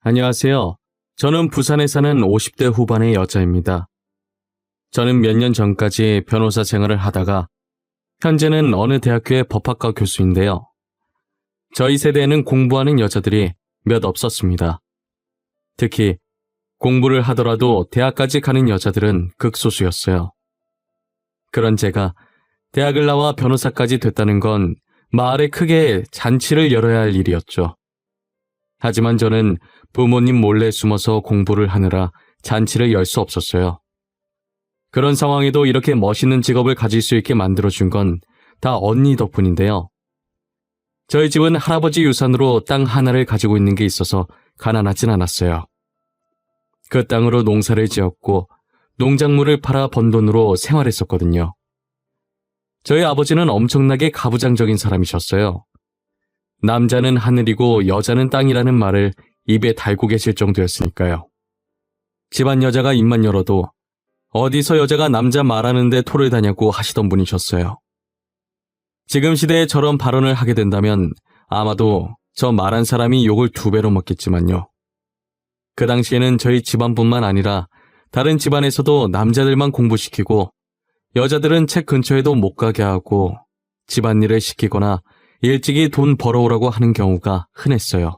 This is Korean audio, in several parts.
안녕하세요. 저는 부산에 사는 50대 후반의 여자입니다. 저는 몇 년 전까지 변호사 생활을 하다가 현재는 어느 대학교의 법학과 교수인데요. 저희 세대에는 공부하는 여자들이 몇 없었습니다. 특히 공부를 하더라도 대학까지 가는 여자들은 극소수였어요. 그런 제가 대학을 나와 변호사까지 됐다는 건 마을에 크게 잔치를 열어야 할 일이었죠. 하지만 저는 부모님 몰래 숨어서 공부를 하느라 잔치를 열 수 없었어요. 그런 상황에도 이렇게 멋있는 직업을 가질 수 있게 만들어준 건 다 언니 덕분인데요. 저희 집은 할아버지 유산으로 땅 하나를 가지고 있는 게 있어서 가난하진 않았어요. 그 땅으로 농사를 지었고 농작물을 팔아 번 돈으로 생활했었거든요. 저희 아버지는 엄청나게 가부장적인 사람이셨어요. 남자는 하늘이고 여자는 땅이라는 말을 입에 달고 계실 정도였으니까요. 집안 여자가 입만 열어도 어디서 여자가 남자 말하는데 토를 다냐고 하시던 분이셨어요. 지금 시대에 저런 발언을 하게 된다면 아마도 저 말한 사람이 욕을 2배로 먹겠지만요. 그 당시에는 저희 집안뿐만 아니라 다른 집안에서도 남자들만 공부시키고 여자들은 책 근처에도 못 가게 하고 집안일을 시키거나 일찍이 돈 벌어오라고 하는 경우가 흔했어요.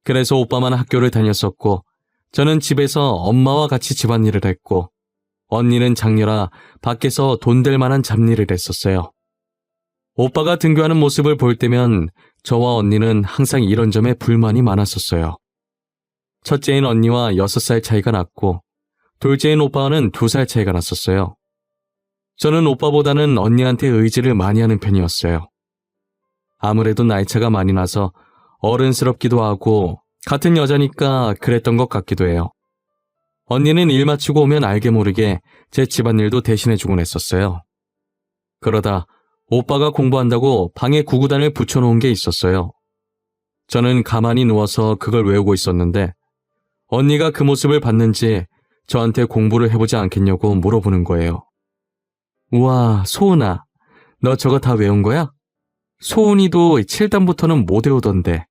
그래서 오빠만 학교를 다녔었고 저는 집에서 엄마와 같이 집안일을 했고 언니는 장녀라 밖에서 돈 될 만한 잡일을 했었어요. 오빠가 등교하는 모습을 볼 때면 저와 언니는 항상 이런 점에 불만이 많았었어요. 첫째인 언니와 6살 차이가 났고 둘째인 오빠와는 2살 차이가 났었어요. 저는 오빠보다는 언니한테 의지를 많이 하는 편이었어요. 아무래도 나이차가 많이 나서 어른스럽기도 하고 같은 여자니까 그랬던 것 같기도 해요. 언니는 일 마치고 오면 알게 모르게 제 집안일도 대신해주곤 했었어요. 그러다 오빠가 공부한다고 방에 구구단을 붙여놓은 게 있었어요. 저는 가만히 누워서 그걸 외우고 있었는데 언니가 그 모습을 봤는지 저한테 공부를 해보지 않겠냐고 물어보는 거예요. 우와, 소은아, 너 저거 다 외운 거야? 소은이도 7단부터는 못 외우던데.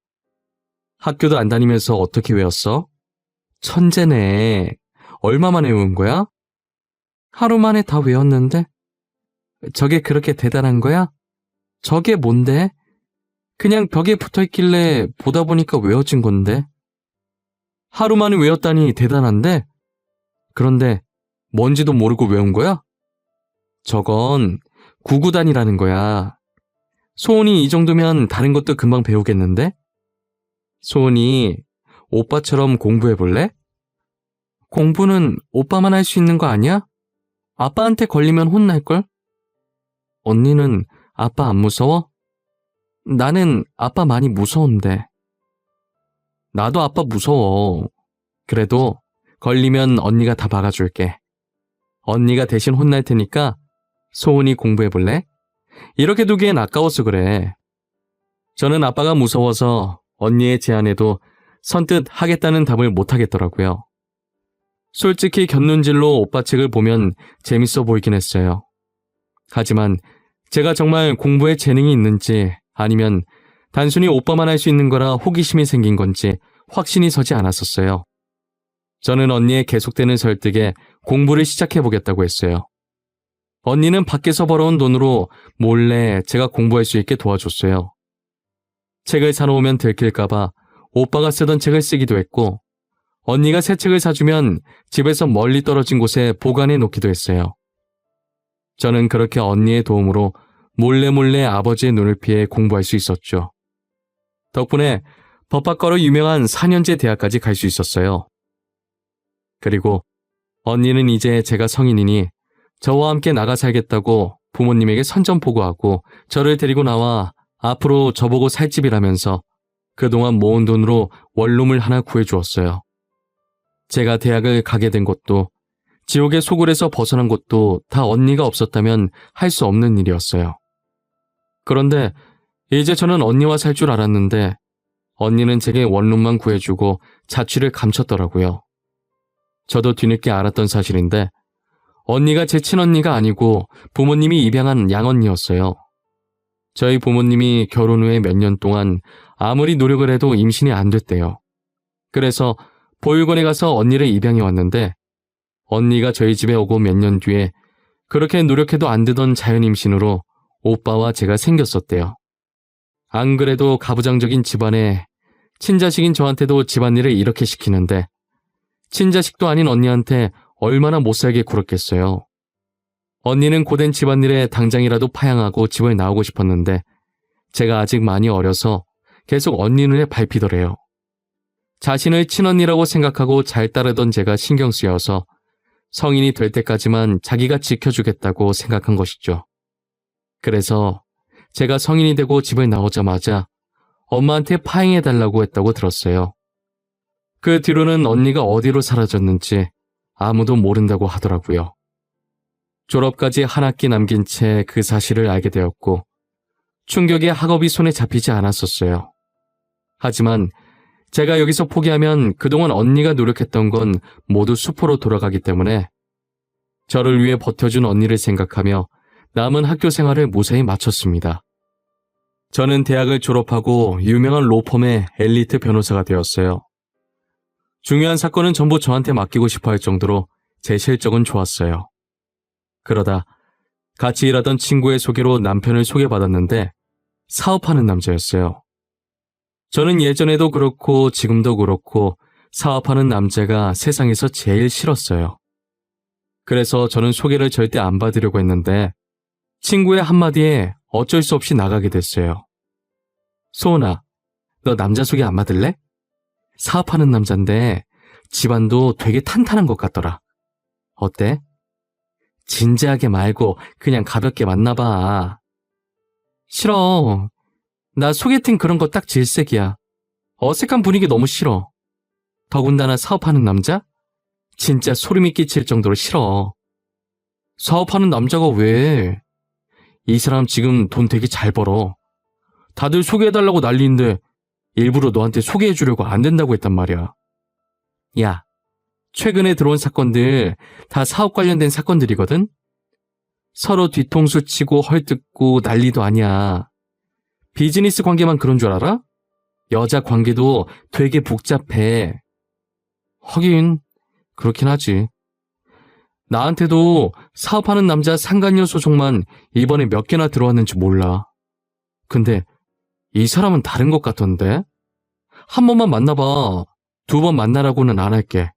학교도 안 다니면서 어떻게 외웠어? 천재네. 얼마 만에 외운 거야? 하루 만에 다 외웠는데? 저게 그렇게 대단한 거야? 저게 뭔데? 그냥 벽에 붙어있길래 보다 보니까 외워진 건데. 하루 만에 외웠다니 대단한데? 그런데 뭔지도 모르고 외운 거야? 저건 구구단이라는 거야. 소은이 이 정도면 다른 것도 금방 배우겠는데? 소은이 오빠처럼 공부해볼래? 공부는 오빠만 할 수 있는 거 아니야? 아빠한테 걸리면 혼날걸? 언니는 아빠 안 무서워? 나는 아빠 많이 무서운데. 나도 아빠 무서워. 그래도 걸리면 언니가 다 막아줄게. 언니가 대신 혼날 테니까 소은이 공부해볼래? 이렇게 두기엔 아까워서 그래. 저는 아빠가 무서워서 언니의 제안에도 선뜻 하겠다는 답을 못하겠더라고요. 솔직히 곁눈질로 오빠 책을 보면 재밌어 보이긴 했어요. 하지만 제가 정말 공부에 재능이 있는지 아니면 단순히 오빠만 할 수 있는 거라 호기심이 생긴 건지 확신이 서지 않았었어요. 저는 언니의 계속되는 설득에 공부를 시작해보겠다고 했어요. 언니는 밖에서 벌어온 돈으로 몰래 제가 공부할 수 있게 도와줬어요. 책을 사놓으면 들킬까봐 오빠가 쓰던 책을 쓰기도 했고 언니가 새 책을 사주면 집에서 멀리 떨어진 곳에 보관해 놓기도 했어요. 저는 그렇게 언니의 도움으로 몰래 아버지의 눈을 피해 공부할 수 있었죠. 덕분에 법학과로 유명한 4년제 대학까지 갈 수 있었어요. 그리고 언니는 이제 제가 성인이니 저와 함께 나가 살겠다고 부모님에게 선전포고하고 저를 데리고 나와 앞으로 저보고 살 집이라면서 그동안 모은 돈으로 원룸을 하나 구해주었어요. 제가 대학을 가게 된 것도 지옥의 소굴에서 벗어난 것도 다 언니가 없었다면 할 수 없는 일이었어요. 그런데 이제 저는 언니와 살 줄 알았는데 언니는 제게 원룸만 구해주고 자취를 감췄더라고요. 저도 뒤늦게 알았던 사실인데 언니가 제 친언니가 아니고 부모님이 입양한 양언니였어요. 저희 부모님이 결혼 후에 몇 년 동안 아무리 노력을 해도 임신이 안 됐대요. 그래서 보육원에 가서 언니를 입양해 왔는데 언니가 저희 집에 오고 몇 년 뒤에 그렇게 노력해도 안 되던 자연임신으로 오빠와 제가 생겼었대요. 안 그래도 가부장적인 집안에 친자식인 저한테도 집안일을 이렇게 시키는데 친자식도 아닌 언니한테 얼마나 못살게 굴었겠어요. 언니는 고된 집안일에 당장이라도 파양하고 집을 나오고 싶었는데 제가 아직 많이 어려서 계속 언니 눈에 밟히더래요. 자신을 친언니라고 생각하고 잘 따르던 제가 신경 쓰여서 성인이 될 때까지만 자기가 지켜주겠다고 생각한 것이죠. 그래서 제가 성인이 되고 집을 나오자마자 엄마한테 파행해달라고 했다고 들었어요. 그 뒤로는 언니가 어디로 사라졌는지 아무도 모른다고 하더라고요. 졸업까지 한 학기 남긴 채 그 사실을 알게 되었고 충격에 학업이 손에 잡히지 않았었어요. 하지만 제가 여기서 포기하면 그동안 언니가 노력했던 건 모두 수포로 돌아가기 때문에 저를 위해 버텨준 언니를 생각하며 남은 학교 생활을 무사히 마쳤습니다. 저는 대학을 졸업하고 유명한 로펌의 엘리트 변호사가 되었어요. 중요한 사건은 전부 저한테 맡기고 싶어 할 정도로 제 실적은 좋았어요. 그러다 같이 일하던 친구의 소개로 남편을 소개받았는데 사업하는 남자였어요. 저는 예전에도 그렇고 지금도 그렇고 사업하는 남자가 세상에서 제일 싫었어요. 그래서 저는 소개를 절대 안 받으려고 했는데 친구의 한마디에 어쩔 수 없이 나가게 됐어요. 소은아, 너 남자 소개 안 받을래? 사업하는 남잔데 집안도 되게 탄탄한 것 같더라. 어때? 진지하게 말고 그냥 가볍게 만나봐. 싫어. 나 소개팅 그런 거 딱 질색이야. 어색한 분위기 너무 싫어. 더군다나 사업하는 남자? 진짜 소름이 끼칠 정도로 싫어. 사업하는 남자가 왜? 이 사람 지금 돈 되게 잘 벌어. 다들 소개해달라고 난리인데 일부러 너한테 소개해주려고 안 된다고 했단 말이야. 야, 최근에 들어온 사건들 다 사업 관련된 사건들이거든? 서로 뒤통수 치고 헐뜯고 난리도 아니야. 비즈니스 관계만 그런 줄 알아? 여자 관계도 되게 복잡해. 하긴 그렇긴 하지. 나한테도 사업하는 남자 상간녀 소송만 이번에 몇 개나 들어왔는지 몰라. 근데 이 사람은 다른 것 같던데? 한 번만 만나봐. 2번 만나라고는 안 할게.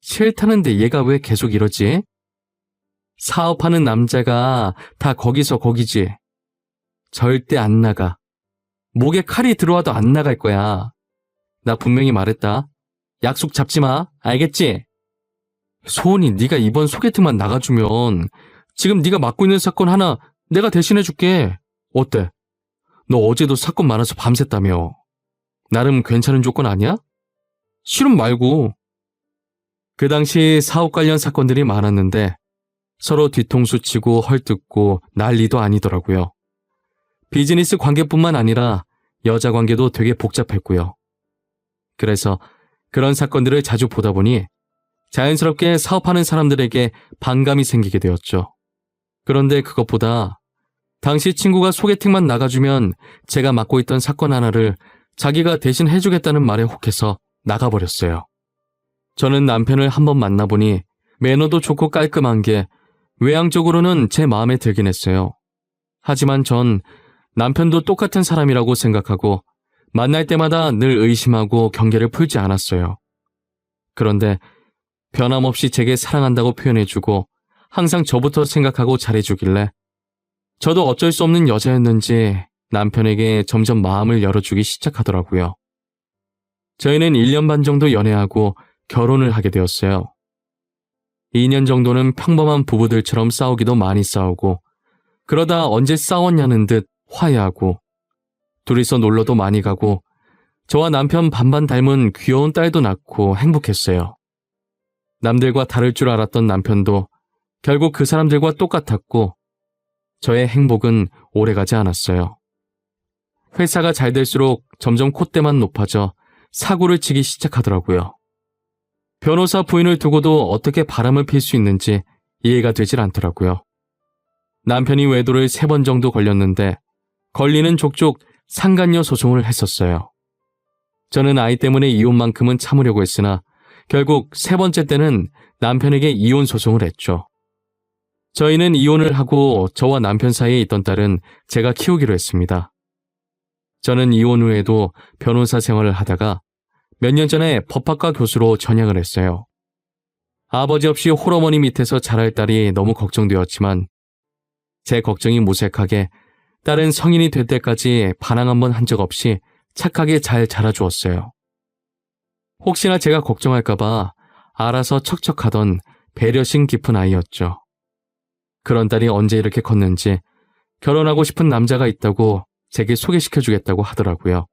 싫다는데 얘가 왜 계속 이러지? 사업하는 남자가 다 거기서 거기지. 절대 안 나가. 목에 칼이 들어와도 안 나갈 거야. 나 분명히 말했다. 약속 잡지 마. 알겠지? 소은이 네가 이번 소개팅만 나가주면 지금 네가 맡고 있는 사건 하나 내가 대신해줄게. 어때? 너 어제도 사건 많아서 밤샜다며. 나름 괜찮은 조건 아니야? 싫음 말고. 그 당시 사업 관련 사건들이 많았는데 서로 뒤통수 치고 헐뜯고 난리도 아니더라고요. 비즈니스 관계뿐만 아니라 여자 관계도 되게 복잡했고요. 그래서 그런 사건들을 자주 보다 보니 자연스럽게 사업하는 사람들에게 반감이 생기게 되었죠. 그런데 그것보다 당시 친구가 소개팅만 나가주면 제가 맡고 있던 사건 하나를 자기가 대신 해주겠다는 말에 혹해서 나가버렸어요. 저는 남편을 한번 만나보니 매너도 좋고 깔끔한 게 외향적으로는 제 마음에 들긴 했어요. 하지만 전 남편도 똑같은 사람이라고 생각하고 만날 때마다 늘 의심하고 경계를 풀지 않았어요. 그런데 변함없이 제게 사랑한다고 표현해주고 항상 저부터 생각하고 잘해주길래 저도 어쩔 수 없는 여자였는지 남편에게 점점 마음을 열어주기 시작하더라고요. 저희는 1년 반 정도 연애하고 결혼을 하게 되었어요. 2년 정도는 평범한 부부들처럼 싸우기도 많이 싸우고 그러다 언제 싸웠냐는 듯 화해하고 둘이서 놀러도 많이 가고 저와 남편 반반 닮은 귀여운 딸도 낳고 행복했어요. 남들과 다를 줄 알았던 남편도 결국 그 사람들과 똑같았고 저의 행복은 오래가지 않았어요. 회사가 잘 될수록 점점 콧대만 높아져 사고를 치기 시작하더라고요. 변호사 부인을 두고도 어떻게 바람을 필 수 있는지 이해가 되질 않더라고요. 남편이 외도를 3번 정도 걸렸는데 걸리는 족족 상간녀 소송을 했었어요. 저는 아이 때문에 이혼만큼은 참으려고 했으나 결국 세 번째 때는 남편에게 이혼 소송을 했죠. 저희는 이혼을 하고 저와 남편 사이에 있던 딸은 제가 키우기로 했습니다. 저는 이혼 후에도 변호사 생활을 하다가 몇 년 전에 법학과 교수로 전향을 했어요. 아버지 없이 홀어머니 밑에서 자랄 딸이 너무 걱정되었지만 제 걱정이 무색하게 딸은 성인이 될 때까지 반항 한 번 한 적 없이 착하게 잘 자라주었어요. 혹시나 제가 걱정할까봐 알아서 척척하던 배려심 깊은 아이였죠. 그런 딸이 언제 이렇게 컸는지 결혼하고 싶은 남자가 있다고 제게 소개시켜주겠다고 하더라고요.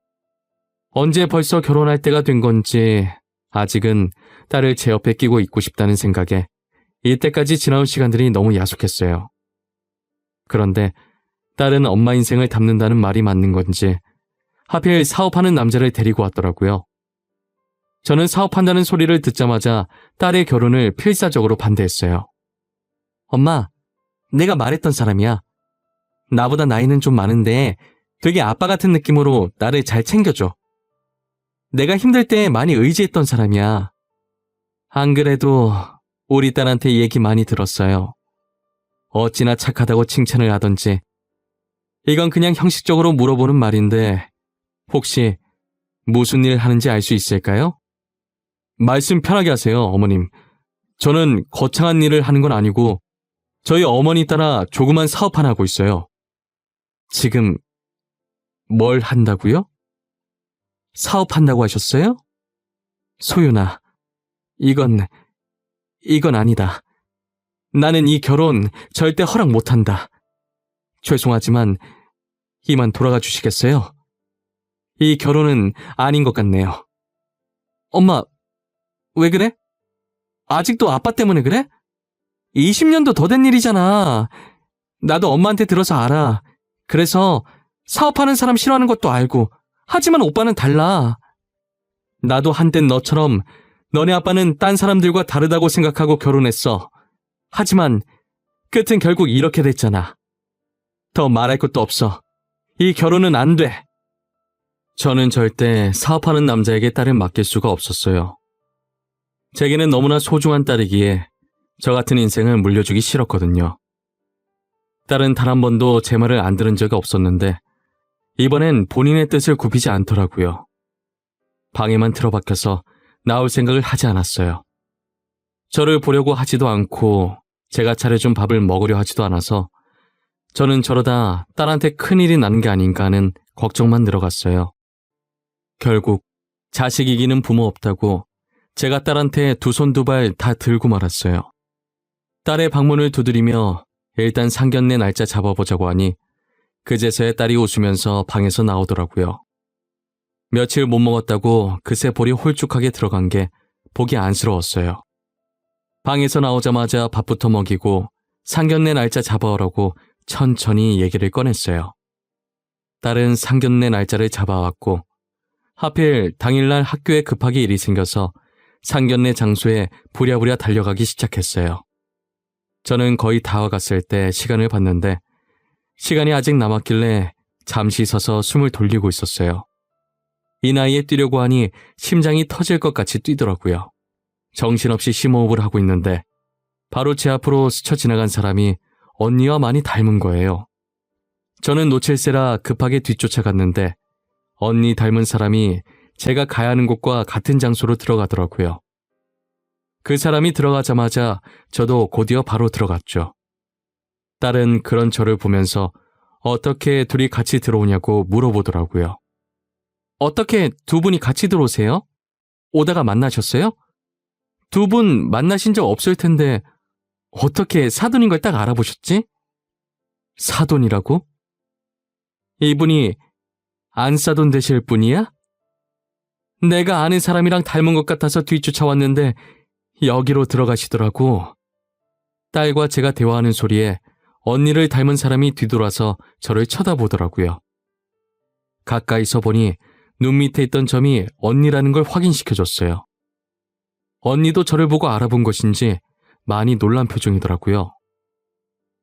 언제 벌써 결혼할 때가 된 건지 아직은 딸을 제 옆에 끼고 있고 싶다는 생각에 이때까지 지나온 시간들이 너무 야속했어요. 그런데 딸은 엄마 인생을 담는다는 말이 맞는 건지 하필 사업하는 남자를 데리고 왔더라고요. 저는 사업한다는 소리를 듣자마자 딸의 결혼을 필사적으로 반대했어요. 엄마, 내가 말했던 사람이야. 나보다 나이는 좀 많은데 되게 아빠 같은 느낌으로 나를 잘 챙겨줘. 내가 힘들 때 많이 의지했던 사람이야. 안 그래도 우리 딸한테 얘기 많이 들었어요. 어찌나 착하다고 칭찬을 하던지. 이건 그냥 형식적으로 물어보는 말인데 혹시 무슨 일 하는지 알 수 있을까요? 말씀 편하게 하세요, 어머님. 저는 거창한 일을 하는 건 아니고 저희 어머니 따라 조그만 사업 하나 하고 있어요. 지금 뭘 한다고요? 사업한다고 하셨어요? 소윤아, 이건 아니다. 나는 이 결혼 절대 허락 못한다. 죄송하지만 이만 돌아가 주시겠어요? 이 결혼은 아닌 것 같네요. 엄마, 왜 그래? 아직도 아빠 때문에 그래? 20년도 더 된 일이잖아. 나도 엄마한테 들어서 알아. 그래서 사업하는 사람 싫어하는 것도 알고. 하지만 오빠는 달라. 나도 한땐 너처럼 너네 아빠는 딴 사람들과 다르다고 생각하고 결혼했어. 하지만 끝은 결국 이렇게 됐잖아. 더 말할 것도 없어. 이 결혼은 안 돼. 저는 절대 사업하는 남자에게 딸을 맡길 수가 없었어요. 제게는 너무나 소중한 딸이기에 저 같은 인생을 물려주기 싫었거든요. 딸은 단 한 번도 제 말을 안 들은 적이 없었는데 이번엔 본인의 뜻을 굽히지 않더라고요. 방에만 틀어박혀서 나올 생각을 하지 않았어요. 저를 보려고 하지도 않고 제가 차려준 밥을 먹으려 하지도 않아서 저는 저러다 딸한테 큰일이 나는 게 아닌가 하는 걱정만 늘어갔어요. 결국 자식 이기는 부모 없다고 제가 딸한테 두 손 두 발 다 들고 말았어요. 딸의 방문을 두드리며 일단 상견례 날짜 잡아보자고 하니 그제서야 딸이 웃으면서 방에서 나오더라고요. 며칠 못 먹었다고 그새 볼이 홀쭉하게 들어간 게 보기 안쓰러웠어요. 방에서 나오자마자 밥부터 먹이고 상견례 날짜 잡아오라고 천천히 얘기를 꺼냈어요. 딸은 상견례 날짜를 잡아왔고 하필 당일날 학교에 급하게 일이 생겨서 상견례 장소에 부랴부랴 달려가기 시작했어요. 저는 거의 다 와갔을 때 시간을 봤는데 시간이 아직 남았길래 잠시 서서 숨을 돌리고 있었어요. 이 나이에 뛰려고 하니 심장이 터질 것 같이 뛰더라고요. 정신없이 심호흡을 하고 있는데 바로 제 앞으로 스쳐 지나간 사람이 언니와 많이 닮은 거예요. 저는 놓칠세라 급하게 뒤쫓아갔는데 언니 닮은 사람이 제가 가야 하는 곳과 같은 장소로 들어가더라고요. 그 사람이 들어가자마자 저도 곧이어 바로 들어갔죠. 딸은 그런 저를 보면서 어떻게 둘이 같이 들어오냐고 물어보더라고요. 어떻게 두 분이 같이 들어오세요? 오다가 만나셨어요? 두 분 만나신 적 없을 텐데 어떻게 사돈인 걸 딱 알아보셨지? 사돈이라고? 이분이 안사돈 되실 분이야? 내가 아는 사람이랑 닮은 것 같아서 뒤쫓아왔는데 여기로 들어가시더라고. 딸과 제가 대화하는 소리에 언니를 닮은 사람이 뒤돌아서 저를 쳐다보더라고요. 가까이서 보니 눈 밑에 있던 점이 언니라는 걸 확인시켜줬어요. 언니도 저를 보고 알아본 것인지 많이 놀란 표정이더라고요.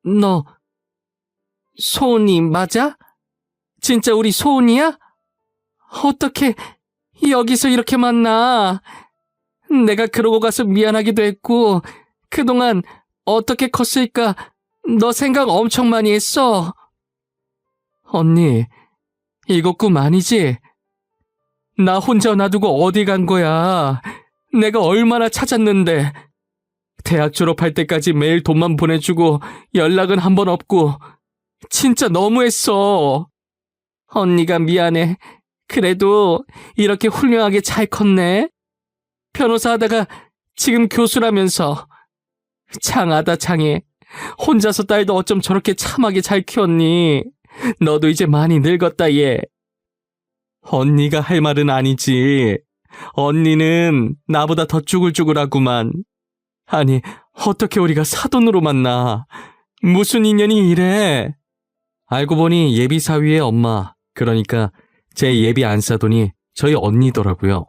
너 소은이 맞아? 진짜 우리 소은이야? 어떻게 여기서 이렇게 만나. 내가 그러고 가서 미안하기도 했고 그동안 어떻게 컸을까 너 생각 엄청 많이 했어. 언니, 이거 꿈 아니지? 나 혼자 놔두고 어디 간 거야? 내가 얼마나 찾았는데. 대학 졸업할 때까지 매일 돈만 보내주고 연락은 한 번 없고 진짜 너무했어. 언니가 미안해. 그래도 이렇게 훌륭하게 잘 컸네. 변호사 하다가 지금 교수라면서. 장하다 장해. 혼자서 딸도 어쩜 저렇게 참하게 잘 키웠니? 너도 이제 많이 늙었다 얘. 언니가 할 말은 아니지. 언니는 나보다 더 쭈글쭈글하구만. 아니, 어떻게 우리가 사돈으로 만나? 무슨 인연이 이래? 알고 보니 예비 사위의 엄마, 그러니까 제 예비 안사돈이 저희 언니더라고요.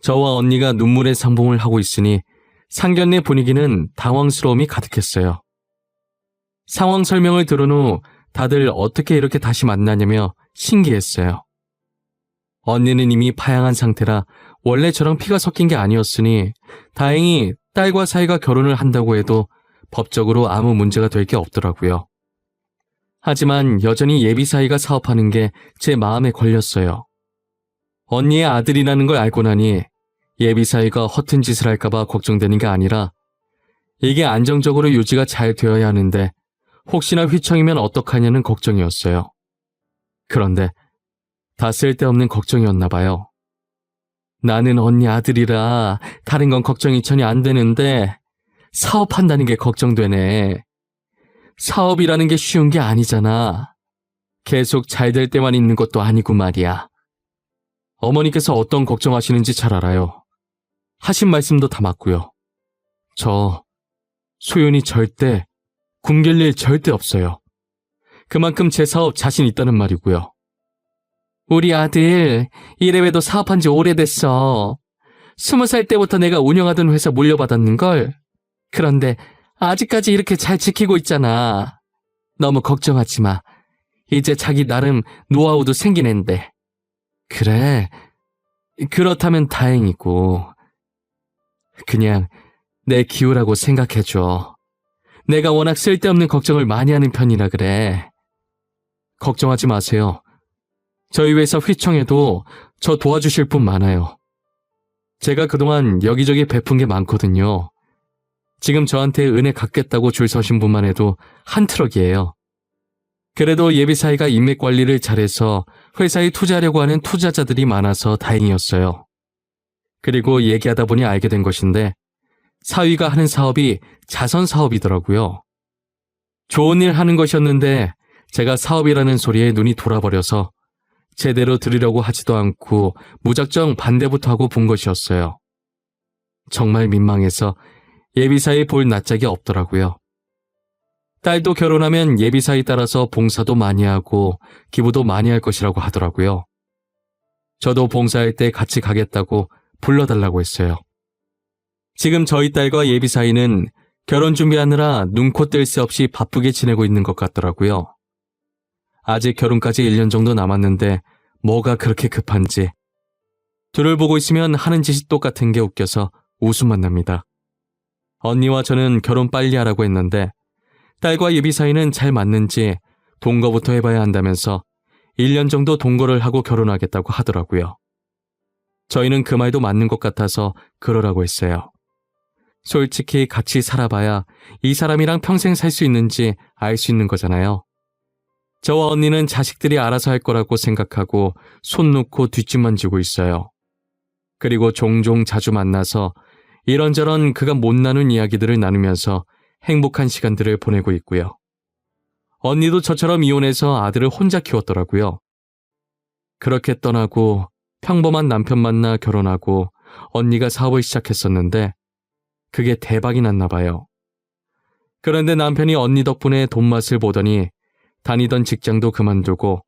저와 언니가 눈물의 상봉을 하고 있으니 상견례 분위기는 당황스러움이 가득했어요. 상황 설명을 들은 후 다들 어떻게 이렇게 다시 만나냐며 신기했어요. 언니는 이미 파양한 상태라 원래 저랑 피가 섞인 게 아니었으니 다행히 딸과 사이가 결혼을 한다고 해도 법적으로 아무 문제가 될 게 없더라고요. 하지만 여전히 예비 사이가 사업하는 게 제 마음에 걸렸어요. 언니의 아들이라는 걸 알고 나니 예비 사이가 허튼 짓을 할까봐 걱정되는 게 아니라 이게 안정적으로 유지가 잘 되어야 하는데 혹시나 휘청이면 어떡하냐는 걱정이었어요. 그런데 다 쓸데없는 걱정이었나 봐요. 나는 언니 아들이라 다른 건 걱정이 전혀 안 되는데 사업한다는 게 걱정되네. 사업이라는 게 쉬운 게 아니잖아. 계속 잘 될 때만 있는 것도 아니고 말이야. 어머니께서 어떤 걱정하시는지 잘 알아요. 하신 말씀도 다 맞고요. 저 소윤이 절대 굶길 일 절대 없어요. 그만큼 제 사업 자신 있다는 말이고요. 우리 아들 이래봬도 사업한 지 오래됐어. 20살 때부터 내가 운영하던 회사 물려받았는걸. 그런데 아직까지 이렇게 잘 지키고 있잖아. 너무 걱정하지 마. 이제 자기 나름 노하우도 생긴 앤데. 그래, 그렇다면 다행이고. 그냥 내 기우라고 생각해줘. 내가 워낙 쓸데없는 걱정을 많이 하는 편이라 그래. 걱정하지 마세요. 저희 회사 휘청에도 저 도와주실 분 많아요. 제가 그동안 여기저기 베푼 게 많거든요. 지금 저한테 은혜 갚겠다고 줄 서신 분만 해도 한 트럭이에요. 그래도 예비 사이가 인맥 관리를 잘해서 회사에 투자하려고 하는 투자자들이 많아서 다행이었어요. 그리고 얘기하다 보니 알게 된 것인데 사위가 하는 사업이 자선 사업이더라고요. 좋은 일 하는 것이었는데 제가 사업이라는 소리에 눈이 돌아버려서 제대로 들으려고 하지도 않고 무작정 반대부터 하고 본 것이었어요. 정말 민망해서 예비사위 볼 낯짝이 없더라고요. 딸도 결혼하면 예비사위 따라서 봉사도 많이 하고 기부도 많이 할 것이라고 하더라고요. 저도 봉사할 때 같이 가겠다고 불러달라고 했어요. 지금 저희 딸과 예비사위는 결혼 준비하느라 눈코 뜰 새 없이 바쁘게 지내고 있는 것 같더라고요. 아직 결혼까지 1년 정도 남았는데 뭐가 그렇게 급한지. 둘을 보고 있으면 하는 짓이 똑같은 게 웃겨서 웃음만 납니다. 언니와 저는 결혼 빨리 하라고 했는데 딸과 예비 사이는 잘 맞는지 동거부터 해봐야 한다면서 1년 정도 동거를 하고 결혼하겠다고 하더라고요. 저희는 그 말도 맞는 것 같아서 그러라고 했어요. 솔직히 같이 살아봐야 이 사람이랑 평생 살 수 있는지 알 수 있는 거잖아요. 저와 언니는 자식들이 알아서 할 거라고 생각하고 손 놓고 뒷짐만 지고 있어요. 그리고 종종 자주 만나서 이런저런 그가 못 나눈 이야기들을 나누면서 행복한 시간들을 보내고 있고요. 언니도 저처럼 이혼해서 아들을 혼자 키웠더라고요. 그렇게 떠나고 평범한 남편 만나 결혼하고 언니가 사업을 시작했었는데 그게 대박이 났나 봐요. 그런데 남편이 언니 덕분에 돈맛을 보더니 다니던 직장도 그만두고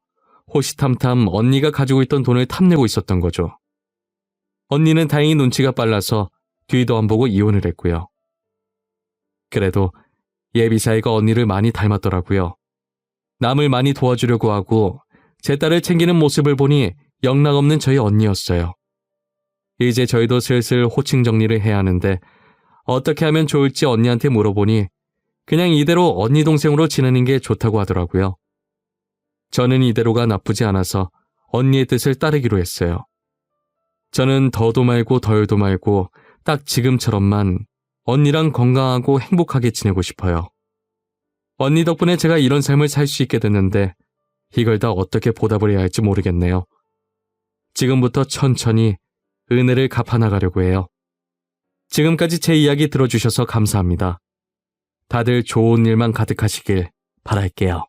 호시탐탐 언니가 가지고 있던 돈을 탐내고 있었던 거죠. 언니는 다행히 눈치가 빨라서 뒤도 안 보고 이혼을 했고요. 그래도 예비사이가 언니를 많이 닮았더라고요. 남을 많이 도와주려고 하고 제 딸을 챙기는 모습을 보니 영락없는 저희 언니였어요. 이제 저희도 슬슬 호칭 정리를 해야 하는데 어떻게 하면 좋을지 언니한테 물어보니 그냥 이대로 언니 동생으로 지내는 게 좋다고 하더라고요. 저는 이대로가 나쁘지 않아서 언니의 뜻을 따르기로 했어요. 저는 더도 말고 덜도 말고 딱 지금처럼만 언니랑 건강하고 행복하게 지내고 싶어요. 언니 덕분에 제가 이런 삶을 살 수 있게 됐는데 이걸 다 어떻게 보답을 해야 할지 모르겠네요. 지금부터 천천히 은혜를 갚아나가려고 해요. 지금까지 제 이야기 들어주셔서 감사합니다. 다들 좋은 일만 가득하시길 바랄게요.